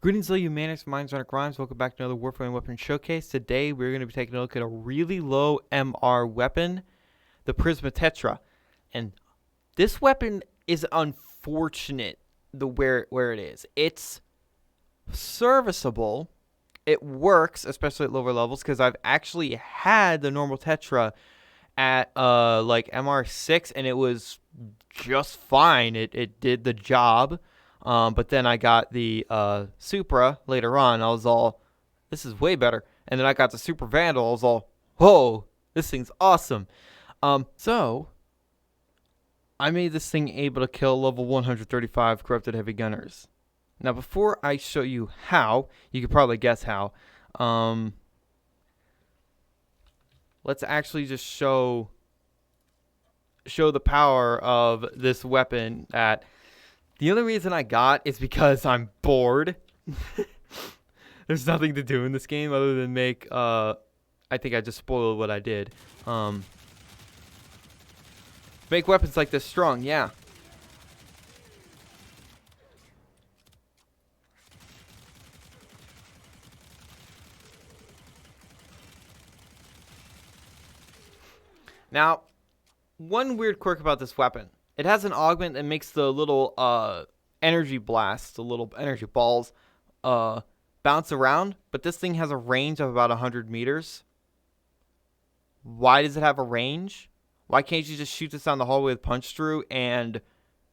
Greetings, all you manics, minds, runner rhymes. Welcome back to another Warframe weapon showcase. Today, we're going to be taking a look at a really low MR weapon, the Prisma Tetra. And this weapon is unfortunate where it is. It's serviceable. It works, especially at lower levels, because I've actually had the normal Tetra at like MR6, and it was just fine. It did the job. But then I got the Supra later on. I was all, this is way better. And then I got the Super Vandal. I was all, whoa, this thing's awesome. So I made this thing able to kill level 135 corrupted heavy gunners. Now, before I show you how, you could probably guess how. Let's actually just show the power of this weapon. That the only reason I got is because I'm bored. There's nothing to do in this game other than make, I think I just spoiled what I did. Make weapons like this strong, yeah. Now, one weird quirk about this weapon. It has an augment that makes the little energy blasts, the little energy balls, bounce around. But this thing has a range of about 100 meters. Why does it have a range? Why can't you just shoot this down the hallway with punch through and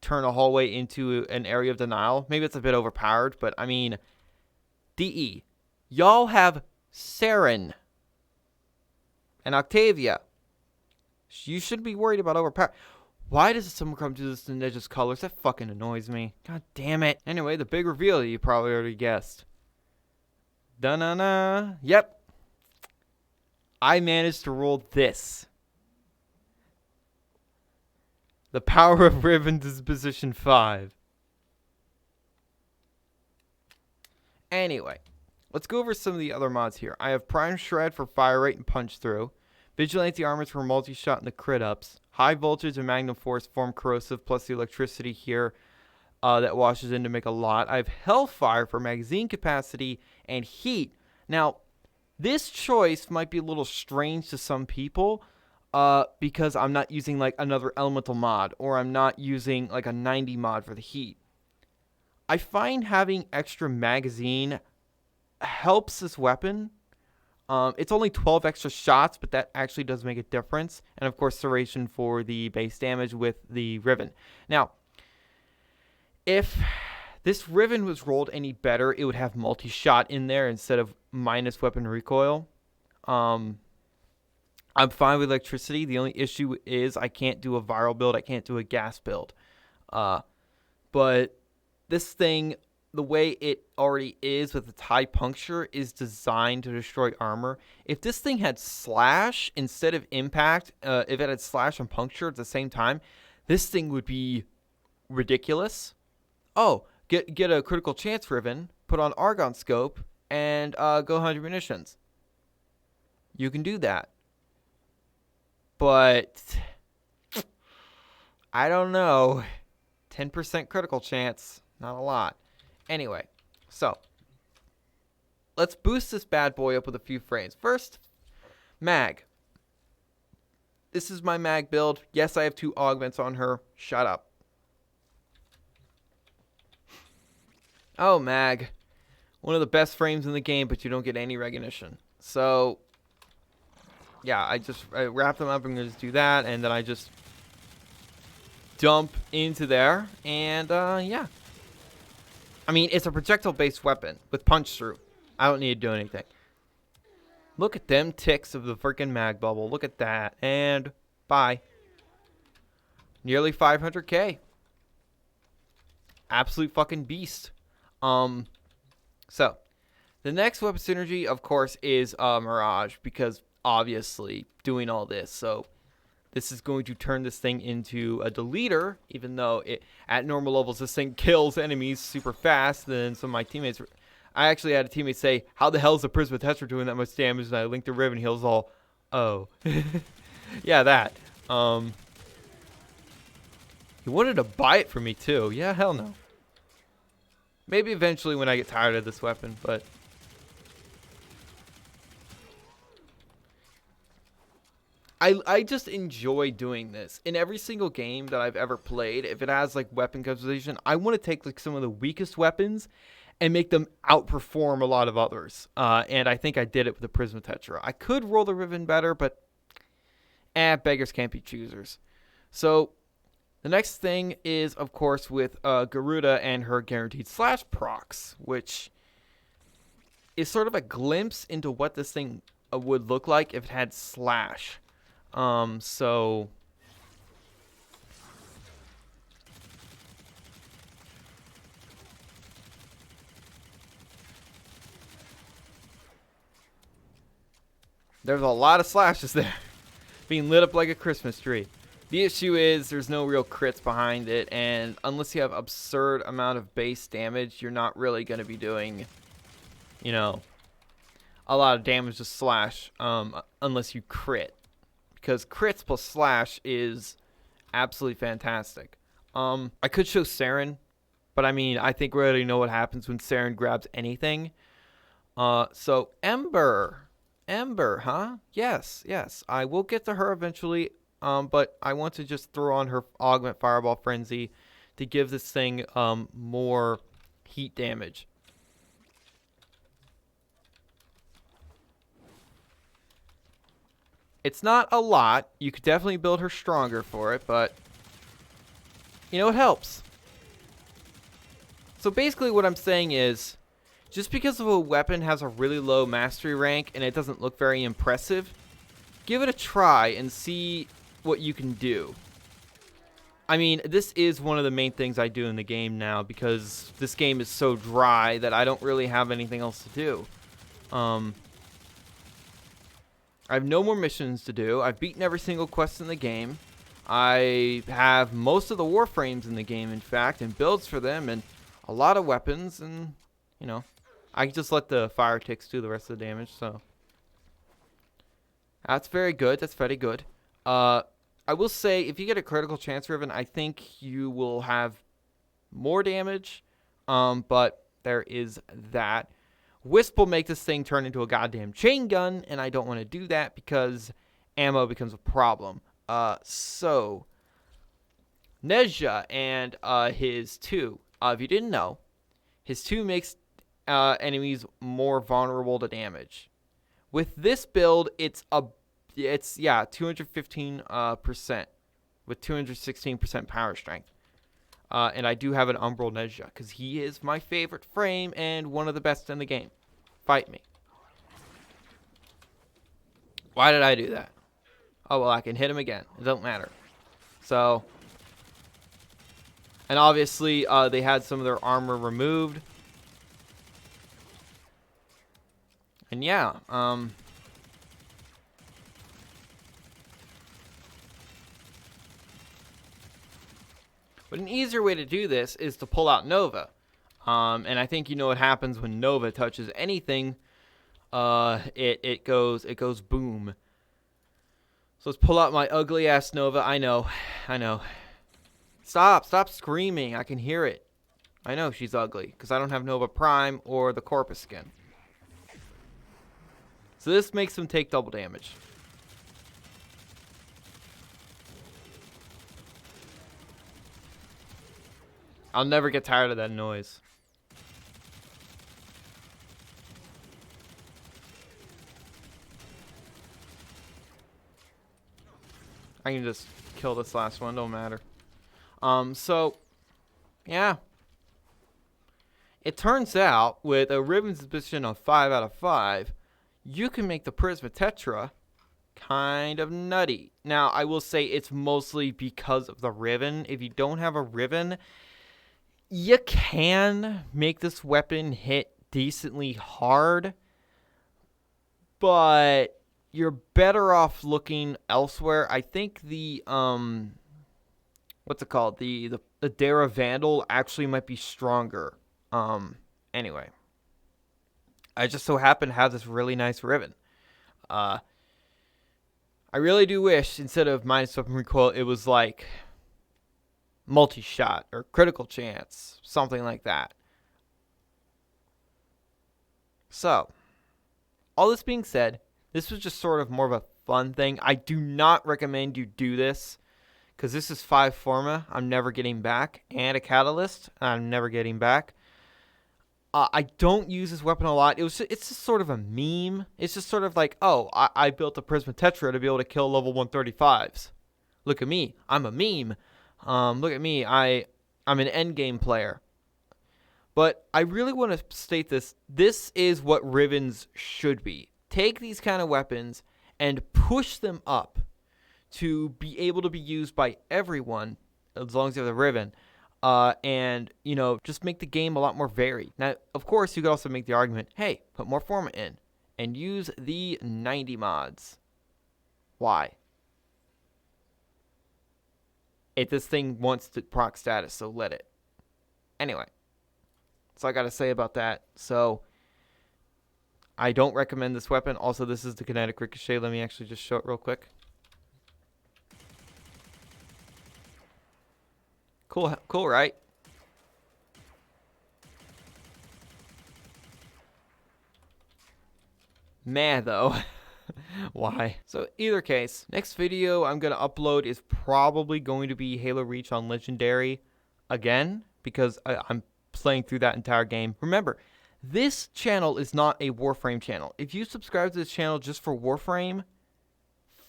turn a hallway into an area of denial? Maybe it's a bit overpowered, but I mean, DE. Y'all have Saren and Octavia. You shouldn't be worried about overpower. Why does someone come to this in Ninja's colors? That fucking annoys me. God damn it. Anyway, the big reveal you probably already guessed. Da-na-na. Yep. I managed to roll this. The power of Riven Disposition 5. Anyway, let's go over some of the other mods here. I have Prime Shred for fire rate and punch through. Vigilante armors for multi-shot and the crit ups. High voltage and magnum force form corrosive, plus the electricity here that washes in to make a lot. I have Hellfire for magazine capacity and heat. Now, this choice might be a little strange to some people because I'm not using like another elemental mod, or I'm not using like a 90 mod for the heat. I find having extra magazine helps this weapon. It's only 12 extra shots, but that actually does make a difference. And of course, serration for the base damage with the Riven. Now, if this Riven was rolled any better, it would have multi-shot in there instead of minus weapon recoil. I'm fine with electricity. The only issue is I can't do a viral build. I can't do a gas build. But this thing, the way it already is with its high puncture, is designed to destroy armor. If this thing had slash instead of impact, if it had slash and puncture at the same time, this thing would be ridiculous. Oh, get a critical chance Riven, put on Argon scope, and go 100 munitions. You can do that. But I don't know. 10% critical chance, not a lot. Anyway, so let's boost this bad boy up with a few frames. First, mag. This is my mag build. Yes, I have 2 augments on her. Shut up. Oh, mag. One of the best frames in the game, but you don't get any recognition. So, yeah, I wrap them up and just do that, and then I just dump into there, and yeah. I mean, it's a projectile-based weapon with punch-through. I don't need to do anything. Look at them ticks of the freaking mag bubble. Look at that. And bye. Nearly 500k. Absolute fucking beast. So, the next weapon synergy, of course, is Mirage, because obviously doing all this. So, this is going to turn this thing into a deleter, even though at normal levels this thing kills enemies super fast. Then some of my teammates, I actually had a teammate say, "How the hell is the Prisma Tetra doing that much damage?" And I linked the Riven. He was all, "Oh, yeah, that." He wanted to buy it for me too. Yeah, hell no. Maybe eventually when I get tired of this weapon, but I just enjoy doing this. In every single game that I've ever played, if it has like weapon customization, I want to take like some of the weakest weapons and make them outperform a lot of others. And I think I did it with the Prisma Tetra. I could roll the Riven better, but beggars can't be choosers. So the next thing is, of course, with Garuda and her guaranteed slash procs, which is sort of a glimpse into what this thing would look like if it had slash. So there's a lot of slashes there being lit up like a Christmas tree. The issue is there's no real crits behind it, and unless you have absurd amount of base damage, you're not really going to be doing, you know, a lot of damage to slash unless you crit. Because crits plus slash is absolutely fantastic. I could show Saren, but I mean, I think we already know what happens when Saren grabs anything. So Ember, huh? Yes. I will get to her eventually. But I want to just throw on her Augment Fireball Frenzy to give this thing more heat damage. It's not a lot. You could definitely build her stronger for it, but you know, it helps. So basically what I'm saying is, just because of a weapon has a really low mastery rank and it doesn't look very impressive, give it a try and see what you can do. I mean, this is one of the main things I do in the game now because this game is so dry that I don't really have anything else to do. I have no more missions to do. I've beaten every single quest in the game. I have most of the Warframes in the game, in fact, and builds for them, and a lot of weapons, and, you know, I can just let the fire ticks do the rest of the damage, so. That's very good. That's very good. I will say, if you get a critical chance Riven, I think you will have more damage, but there is that. Wisp will make this thing turn into a goddamn chain gun, and I don't want to do that because ammo becomes a problem. So, Nezha and his 2. If you didn't know, his 2 makes enemies more vulnerable to damage. With this build, it's 215% with 216% power strength. And I do have an Umbral Nezha because he is my favorite frame and one of the best in the game. Fight me. Why did I do that? Oh, well, I can hit him again. It don't matter. So, and obviously, they had some of their armor removed. And yeah, but an easier way to do this is to pull out Nova. And I think you know what happens when Nova touches anything. It goes boom. So let's pull out my ugly ass Nova. I know. Stop screaming. I can hear it. I know she's ugly because I don't have Nova Prime or the Corpus skin. So this makes them take double damage. I'll never get tired of that noise. I can just kill this last one, don't matter. So, yeah. It turns out, with a Riven suspicion of 5 out of 5, you can make the Prisma Tetra kind of nutty. Now, I will say it's mostly because of the Riven. If you don't have a Riven, you can make this weapon hit decently hard, but you're better off looking elsewhere. I think the what's it called? The Dara Vandal actually might be stronger. Anyway, I just so happen to have this really nice Riven. I really do wish instead of minus weapon recoil, it was like multi-shot or critical chance, something like that. So, all this being said, this was just sort of more of a fun thing. I do not recommend you do this because this is 5 Forma I'm never getting back, and a Catalyst I'm never getting back. I don't use this weapon a lot. It's just sort of a meme. It's just sort of like, oh, I built a Prisma Tetra to be able to kill level 135s. Look at me. I'm a meme. Look at me. I'm an endgame player. But I really want to state this. This is what Rivens should be. Take these kind of weapons and push them up to be able to be used by everyone, as long as you have the Riven. And, just make the game a lot more varied. Now, of course, you could also make the argument, hey, put more Forma in and use the 90 mods. Why? This thing wants to proc status, so let it. Anyway, that's all I got to say about that. So, I don't recommend this weapon. Also, this is the kinetic ricochet. Let me actually just show it real quick. Cool, right? Meh, though. Why? So, either case, next video I'm going to upload is probably going to be Halo Reach on Legendary again, because I'm playing through that entire game. Remember, this channel is not a Warframe channel. If you subscribe to this channel just for Warframe,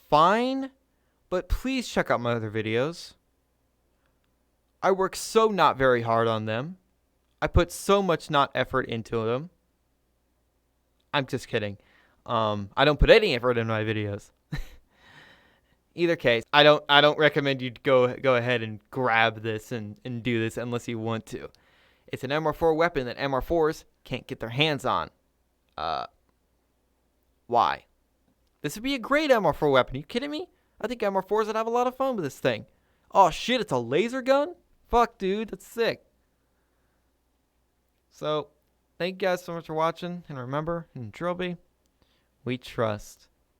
fine, but please check out my other videos. I work so not very hard on them. I put so much not effort into them. I'm just kidding. I don't put any effort in my videos. Either case, I don't recommend you go ahead and grab this and do this unless you want to. It's an MR4 weapon that MR4s can't get their hands on. Why? This would be a great MR4 weapon. Are you kidding me? I think MR4s would have a lot of fun with this thing. Oh shit, it's a laser gun? Fuck, dude, that's sick. So, thank you guys so much for watching. And remember, in Trilby, we trust.